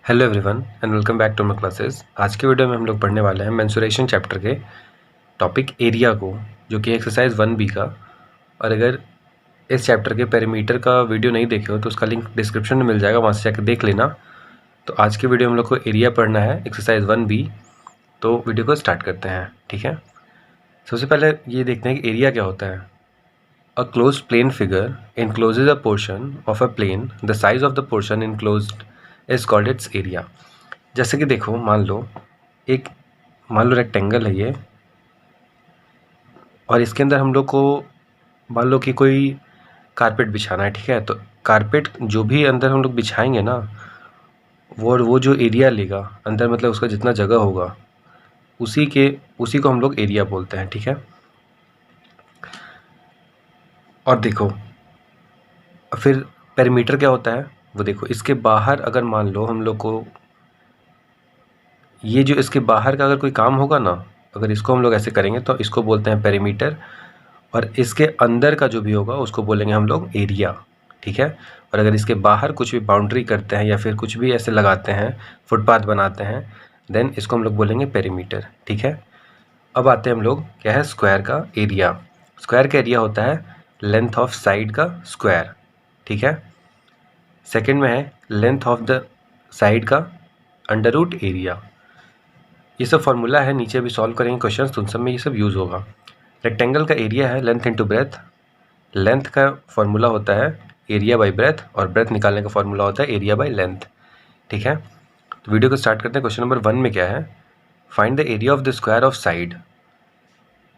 Hello everyone and welcome back to my classes. आज के video में हम लोग पढ़ने वाले हैं मेंसुरेशन चैप्टर के टॉपिक एरिया को, जो कि एक्सरसाइज 1B का। और अगर इस चैप्टर के पेरीमीटर का वीडियो नहीं देखे हो तो उसका लिंक डिस्क्रिप्शन में मिल जाएगा, वहाँ से जाकर देख लेना। तो आज के वीडियो में हम लोग को एरिया पढ़ना है, एक्सरसाइज 1B। तो वीडियो को स्टार्ट करते हैं, ठीक है। सबसे पहले ये देखते हैं कि एरिया क्या होता है। A close plane figure encloses a portion of a plane. The size of the portion enclosed is called its area. जैसे कि देखो, मान लो रेक्टेंगल है ये, और इसके अंदर हम लोग को मान लो कि कोई कारपेट बिछाना है, ठीक है। तो कारपेट जो भी अंदर हम लोग बिछाएंगे ना, वो जो एरिया लेगा अंदर, मतलब उसका जितना जगह होगा, उसी को हम लोग एरिया बोलते हैं, ठीक है। और देखो फिर पेरीमीटर क्या होता है वो देखो। इसके बाहर अगर मान लो हम लोग को ये जो इसके बाहर का अगर कोई काम होगा ना, अगर इसको हम लोग ऐसे करेंगे तो इसको बोलते हैं पेरीमीटर। और इसके अंदर का जो भी होगा उसको बोलेंगे हम लोग एरिया, ठीक है। और अगर इसके बाहर कुछ भी बाउंड्री करते हैं या फिर कुछ भी ऐसे लगाते हैं, फुटपाथ बनाते हैं, देन इसको हम लोग बोलेंगे पेरीमीटर, ठीक है। अब आते हैं हम लोग क्या है स्क्वायर का एरिया। स्क्वायर का एरिया होता है लेंथ ऑफ साइड का स्क्वायर, ठीक है। सेकेंड में है लेंथ ऑफ द साइड का अंडर रूट एरिया। ये सब फॉर्मूला है, नीचे भी सॉल्व करेंगे क्वेश्चन, तो उन सब में ये सब यूज़ होगा। रेक्टेंगल का एरिया है लेंथ इंटू ब्रेथ। लेंथ का फॉर्मूला होता है एरिया बाई ब्रेथ, और ब्रेथ निकालने का फॉर्मूला होता है एरिया बाई लेंथ, ठीक है। तो वीडियो को स्टार्ट करते हैं। क्वेश्चन नंबर 1 में क्या है, find the area of the square of side.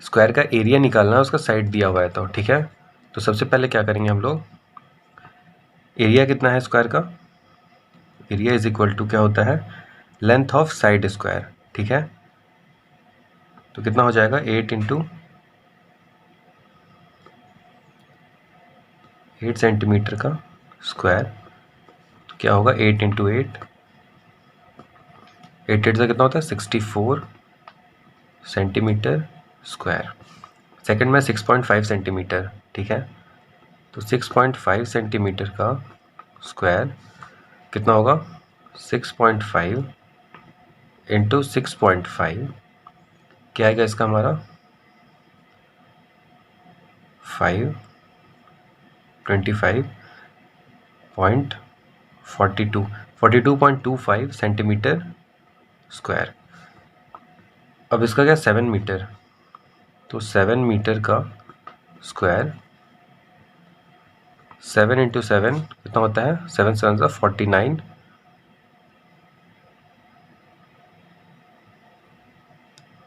Square का एरिया निकालना है, उसका साइड दिया हुआ है तो, ठीक है। तो सबसे पहले क्या करेंगे हम लोग, एरिया कितना है स्क्वायर का, एरिया इज इक्वल टू क्या होता है लेंथ ऑफ साइड स्क्वायर, ठीक है। तो कितना हो जाएगा 8 इंटू 8 सेंटीमीटर का स्क्वायर। तो क्या होगा 8 इंटू 8, 8 से कितना होता है 64 सेंटीमीटर स्क्वायर। सेकंड में 6.5 सेंटीमीटर, ठीक है। तो 6.5 सेंटीमीटर का स्क्वायर कितना होगा 6.5 इंटू 6.5, क्या आएगा इसका हमारा 525.42 सेंटीमीटर स्क्वायर। अब इसका क्या 7 मीटर, तो 7 मीटर का स्क्वायर, 7 इंटू 7 कितना होता है 7 7 सा 49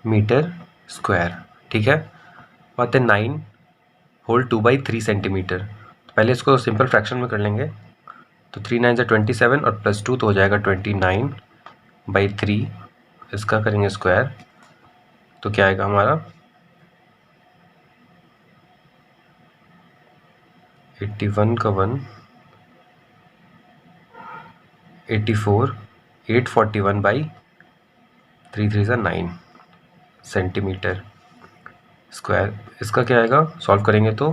मीटर स्क्वायर, ठीक है। बात है 9 होल 2/3 सेंटीमीटर। तो पहले इसको सिंपल फ्रैक्शन में कर लेंगे। तो 3 9 से 27 और +2 तो हो जाएगा 29/3। इसका करेंगे स्क्वायर, तो क्या आएगा हमारा 81 का 1 84 841/3 3 सा 9 सेंटीमीटर स्क्वायर। इसका क्या आएगा सॉल्व करेंगे तो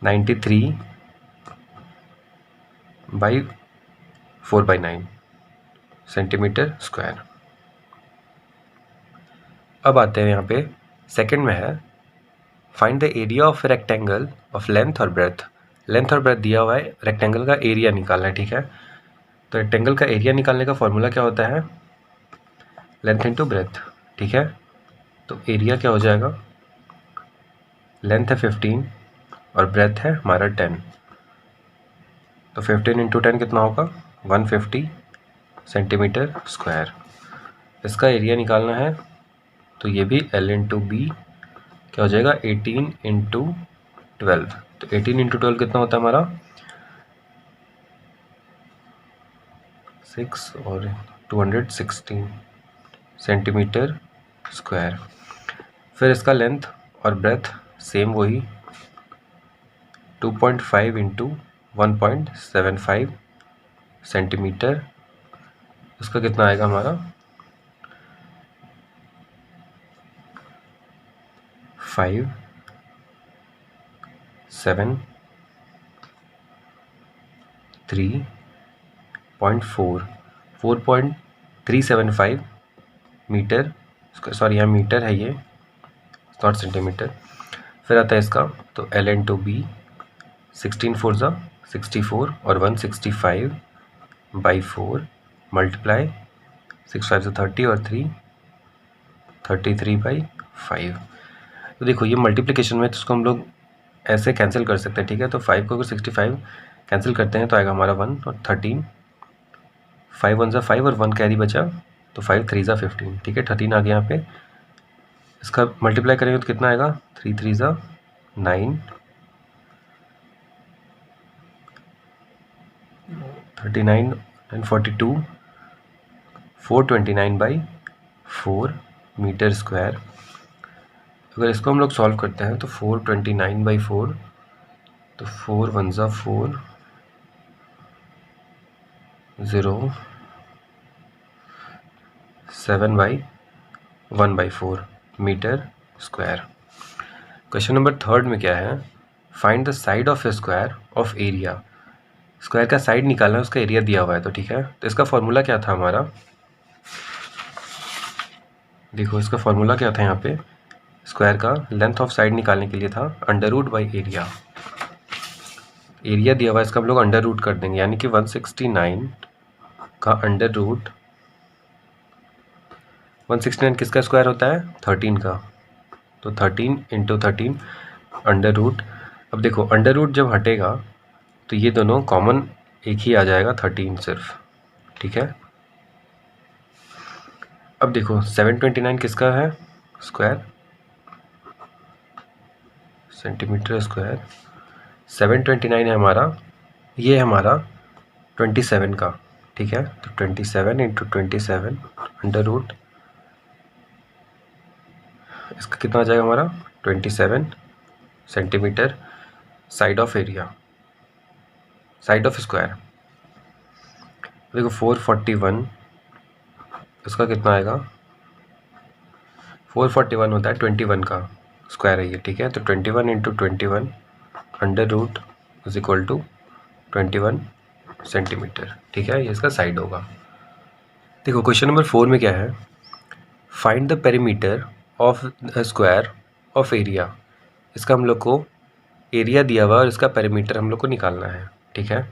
93/4/9 सेंटीमीटर स्क्वायर। अब आते हैं यहाँ पे सेकंड में है find the area of rectangle of length और ब्रेथ। लेंथ और ब्रेथ दिया हुआ है, रेक्टेंगल का एरिया निकालना है, ठीक है। तो रेक्टेंगल का एरिया निकालने का फॉर्मूला क्या होता है लेंथ इंटू ब्रेथ, ठीक है। तो एरिया क्या हो जाएगा, लेंथ है 15 और ब्रेथ है हमारा 10। तो 15 इंटू 10 कितना होगा 150 सेंटीमीटर स्क्वायर। इसका एरिया निकालना है, तो ये भी L इंटू बी क्या हो जाएगा 18 इंटू 12। तो 18 इंटू 12 कितना होता है हमारा 6 और 216 सेंटीमीटर स्क्वायर। फिर इसका लेंथ और ब्रेथ सेम वही 2.5 इंटू 1.75 सेंटीमीटर। इसका कितना आएगा हमारा 5 7 4.375 मीटर, सॉरी यहाँ मीटर है, ये नॉट सेंटीमीटर। फिर आता है इसका तो ln/b 16 4 ज़ा 64 और 165/4 मल्टीप्लाई 6 5 ज़ा 30 और 3 33/5। तो देखो ये मल्टीप्लिकेशन में तो इसको हम लोग ऐसे कैंसिल कर सकते हैं, ठीक है। तो 5 को अगर 65 कैंसिल करते हैं तो आएगा हमारा 1 और 13, 5 1 ज़ा 5 और 1 कैरी बचा तो 5 3 ज़ा 15, ठीक है। 13 आ गया यहाँ पे। इसका मल्टीप्लाई करेंगे तो कितना आएगा, 3 3 ज़ा 9, 39 and 42, 429/4 मीटर स्क्वायर। अगर इसको हम लोग सॉल्व करते हैं तो 429/4, तो 4 1 ज़ा 4, 0 7/1/4 मीटर स्क्वायर। क्वेश्चन नंबर 3 में क्या है, find the side of A square of area. Square का साइड निकालना है, उसका एरिया दिया हुआ है, तो ठीक है। तो इसका फॉर्मूला क्या था हमारा, देखो इसका फॉर्मूला क्या था यहाँ पे, स्क्वायर का लेंथ ऑफ साइड निकालने के लिए था √/एरिया। एरिया दिया हुआ है, इसका हम लोग अंडर रूट कर देंगे, यानी कि 169 का अंडर रूट, 169 किसका स्क्वायर होता है, 13 का, तो 13 × 13 अंडर रूट। अब देखो अंडर रूट जब हटेगा तो ये दोनों कॉमन एक ही आ जाएगा, 13 सिर्फ, ठीक है। अब देखो 729 किसका है स्क्वायर, सेंटीमीटर स्क्वायर, 729 है हमारा, ये हमारा 27 का, ठीक है। तो 27 × 27 अंडर रूट, इसका कितना आ जाएगा हमारा 27 centimetre side of area, side of square. देखो 441, इसका कितना आएगा, 441 होता है 21 का स्क्वायर है ये, ठीक है। तो 21 × 21 under root is equal to 21 centimetre, ठीक है। ये इसका साइड होगा। देखो क्वेश्चन नंबर 4 में क्या है, find the perimeter of square of area. इसका हम लोग को एरिया दिया हुआ और इसका पेरीमीटर हम लोग को निकालना है, ठीक है।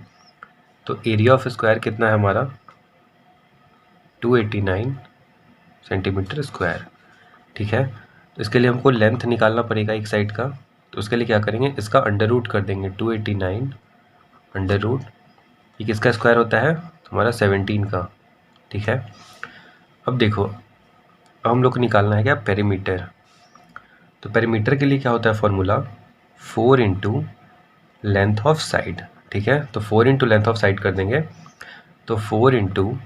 तो एरिया ऑफ स्क्वायर कितना है हमारा, 289 सेंटीमीटर स्क्वायर, ठीक है। तो इसके लिए हमको लेंथ निकालना पड़ेगा एक साइड का, तो उसके लिए क्या करेंगे, इसका अंडर रूट कर देंगे, 289 अंडर रूट, ये किसका स्क्वायर होता है, हमारा 17 का, ठीक है। अब देखो अब हम लोग को निकालना है क्या, पेरीमीटर। तो पेरीमीटर के लिए क्या होता है फॉर्मूला, 4 × लेंथ ऑफ साइड, ठीक है। तो 4 × लेंथ ऑफ साइड कर देंगे, तो 4 ×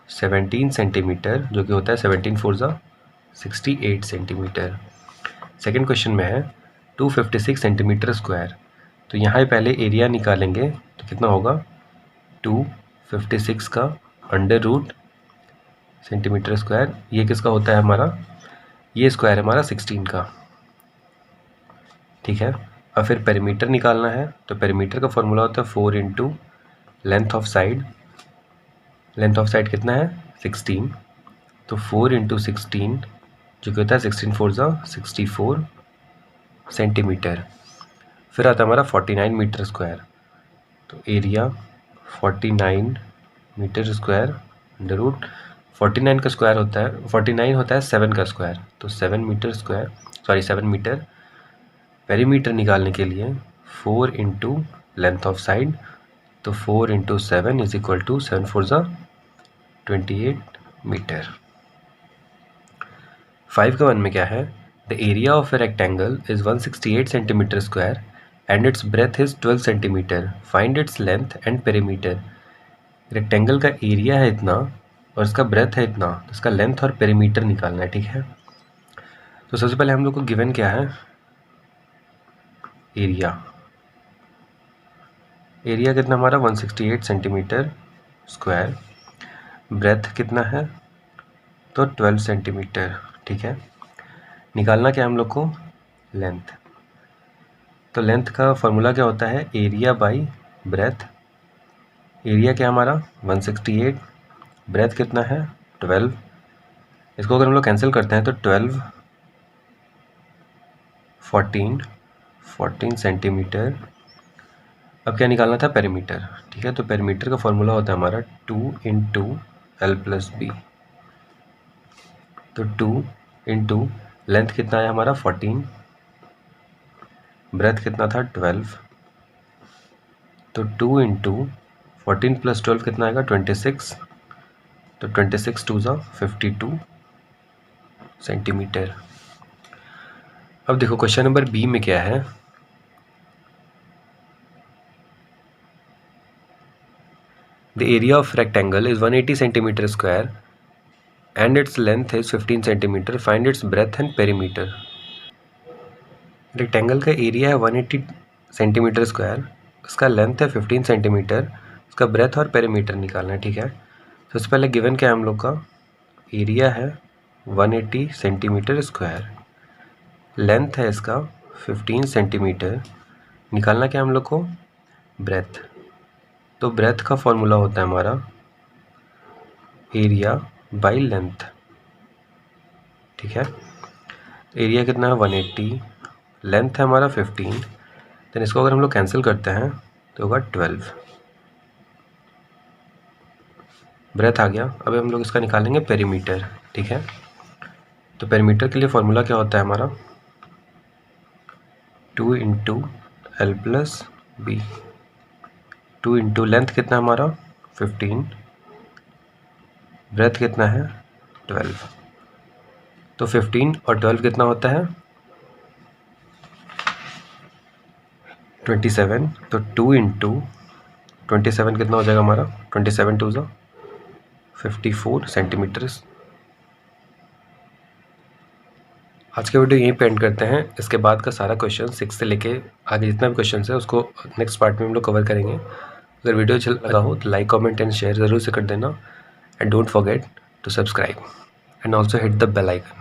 17 सेंटीमीटर, जो कि होता है 17 4 ज़ा 68 सेंटीमीटर। सेकेंड क्वेश्चन में है 256 सेंटीमीटर स्क्वायर। तो यहाँ पहले एरिया निकालेंगे तो कितना होगा, 256 का अंडर रूट सेंटीमीटर स्क्वायर, ये किसका होता है हमारा, ये स्क्वायर है हमारा 16 का, ठीक है। अब फिर पेरीमीटर निकालना है, तो पेरीमीटर का फॉर्मूला होता है 4 × length of side, length of side कितना है 16, तो 4 × 16 जो कि होता है 16 4 ज़ा 64 सेंटीमीटर। फिर आता है हमारा 49 मीटर स्क्वायर, तो area 49 metre square under root, 49 का स्क्वायर होता है, 49 होता है 7 का स्क्वायर, तो 7 metre square, sorry 7 metre. Perimeter निकालने के लिए 4 × लेंथ ऑफ साइड, तो 4 × 7 इज इक्वल टू 7 4 ज़ा 28 मीटर। 5 का 1 में क्या है, the area of a rectangle is 168 centimetre square and it's breath is 12 centimetre, find its length and perimeter. Rectangle का एरिया है इतना और इसका ब्रेथ है इतना, तो इसका लेंथ और पेरीमीटर निकालना है, ठीक है। तो सबसे पहले हम लोग को गिवन क्या है, एरिया, एरिया कितना हमारा 168 सेंटीमीटर स्क्वायर, ब्रेथ कितना है तो 12 सेंटीमीटर, ठीक है। निकालना क्या है हम लोग को, लेंथ। तो लेंथ का फॉर्मूला क्या होता है, एरिया बाई ब्रेथ एरिया क्या हमारा 168, ब्रेथ कितना है 12। इसको अगर हम लोग कैंसिल करते हैं तो 12, 14 सेंटीमीटर। अब क्या निकालना था पेरीमीटर, ठीक है। तो पेरीमीटर का फॉर्मूला होता है हमारा 2 इंटू एल प्लस बी। तो 2 इंटू लेंथ कितना है हमारा 14, ब्रेथ कितना था 12, तो 2 इंटू 14 प्लस 12 कितना आएगा 26। तो 26 टू ज़ा 52 सेंटीमीटर। अब देखो क्वेश्चन नंबर बी में क्या है। The area of rectangle is 180 centimetre square and its length is 15 centimetre, find its breath and perimeter. Rectangle का एरिया है 180 सेंटीमीटर स्क्वायर, उसका लेंथ है 15 सेंटीमीटर, उसका ब्रेथ और पेरीमीटर निकालना है, ठीक है। तो सबसे पहले गिवन क्या है हम लोग का, एरिया है 180 सेंटीमीटर स्क्वायर, लेंथ है इसका 15 सेंटीमीटर, निकालना क्या हम लोग को ब्रेथ। तो ब्रेथ का फॉर्मूला होता है हमारा एरिया बाई लेंथ, ठीक है। एरिया कितना है 180, लेंथ है हमारा 15, देन इसको अगर हम लोग कैंसिल करते हैं तो होगा 12, ब्रेथ आ गया। अब हम लोग इसका निकालेंगे पेरीमीटर, ठीक है। तो पेरीमीटर के लिए फॉर्मूला क्या होता है हमारा 2 into L plus B. 2 into length कितना है हमारा 15, ब्रेथ कितना है 12, तो 15 और 12 कितना होता है 27। तो 2 इंटू 27 कितना हो जाएगा हमारा 27 टू ज़ा 54 सेंटीमीटर। आज के वीडियो यहीं पे एंड करते हैं। इसके बाद का सारा क्वेश्चन 6 से लेके आगे जितना भी क्वेश्चन है उसको नेक्स्ट पार्ट में हम लोग कवर करेंगे। अगर वीडियो अच्छा लगा हो तो लाइक कमेंट एंड शेयर ज़रूर से कर देना, and don't forget to subscribe and also hit the bell icon.